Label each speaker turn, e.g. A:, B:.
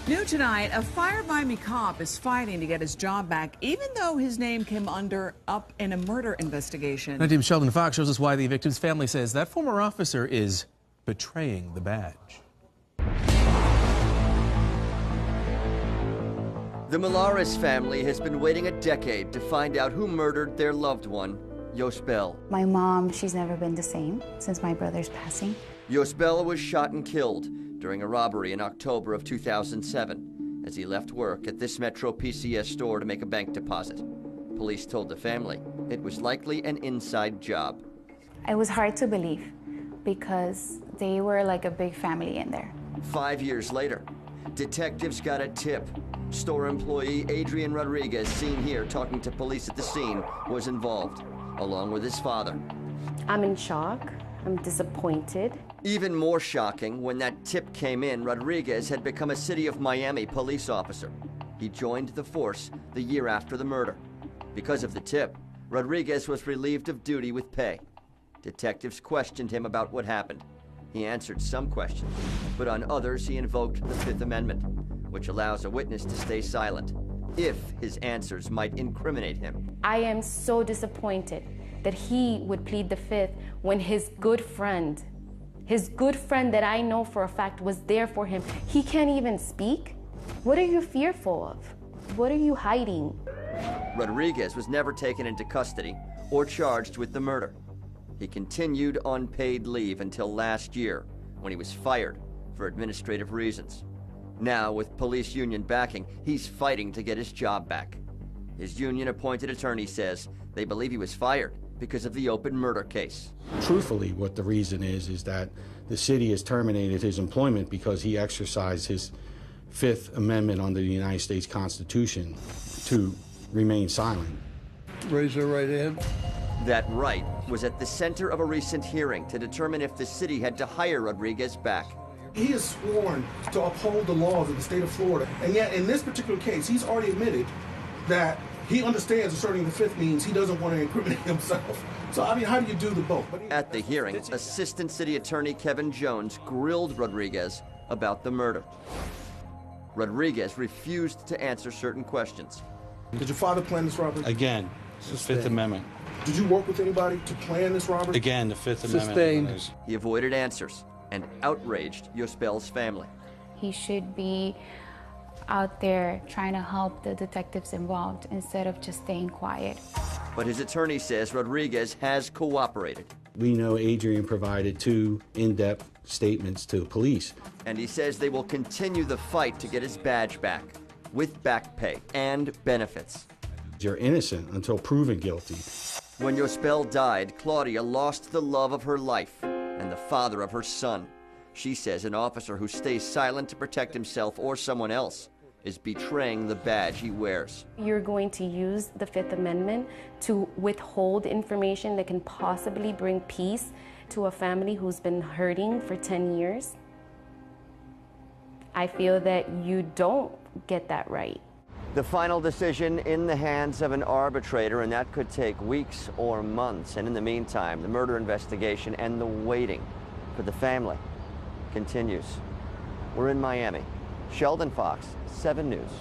A: New tonight, a fire Miami cop is fighting to get his job back, even though his name came up in a murder investigation.
B: Now, Team Sheldon Fox shows us why the victim's family says that former officer is betraying the badge.
C: The Millares family has been waiting a decade to find out who murdered their loved one, Yosbel.
D: My mom, she's never been the same since my brother's passing.
C: Yosbel was shot and killed during a robbery in October of 2007 as he left work at this Metro PCS store to make a bank deposit. Police told the family it was likely an inside job.
D: It was hard to believe because they were like a big family in there.
C: 5 years later, detectives got a tip. Store employee Adrian Rodriguez, seen here talking to police at the scene, was involved, along with his father.
E: I'm in shock. I'm disappointed.
C: Even more shocking, when that tip came in, Rodriguez had become a City of Miami police officer. He joined the force the year after the murder. Because of the tip, Rodriguez was relieved of duty with pay. Detectives questioned him about what happened. He answered some questions, but on others he invoked the Fifth Amendment, which allows a witness to stay silent if his answers might incriminate him.
E: I am so disappointed that he would plead the Fifth when his good friend that I know for a fact was there for him, he can't even speak? What are you fearful of? What are you hiding?
C: Rodriguez was never taken into custody or charged with the murder. He continued on paid leave until last year, when he was fired for administrative reasons. Now, with police union backing, he's fighting to get his job back. His union-appointed attorney says they believe he was fired because of the open murder case.
F: Truthfully, what the reason is that the city has terminated his employment because he exercised his Fifth Amendment under the United States Constitution to remain silent.
G: Raise your right hand.
C: That right was at the center of a recent hearing to determine if the city had to hire Rodriguez back.
H: He has sworn to uphold the laws of the state of Florida, and yet in this particular case, he's already admitted that he understands asserting the Fifth means he doesn't want to incriminate himself. So, I mean, how do you do the both?
C: At the hearing, Assistant City Attorney Kevin Jones grilled Rodriguez about the murder. Rodriguez refused to answer certain questions.
H: Did your father plan this robbery?
F: Again, the Fifth Amendment.
H: Did you work with anybody to plan this robbery?
F: Again, the Fifth Amendment.
C: He avoided answers and outraged Yosbel's family.
D: He should be out there trying to help the detectives involved instead of just staying quiet.
C: But his attorney says Rodriguez has cooperated.
F: We know Adrian provided 2 in-depth statements to the police.
C: And he says they will continue the fight to get his badge back, with back pay and benefits.
F: You're innocent until proven guilty.
C: When Yosbel died, Claudia lost the love of her life and the father of her son. She says an officer who stays silent to protect himself or someone else is betraying the badge he wears.
E: You're going to use the Fifth Amendment to withhold information that can possibly bring peace to a family who's been hurting for 10 years. I feel that you don't get that right.
C: The final decision in the hands of an arbitrator, and that could take weeks or months. And in the meantime, the murder investigation and the waiting for the family continues. We're in Miami. Sheldon Fox, 7 News.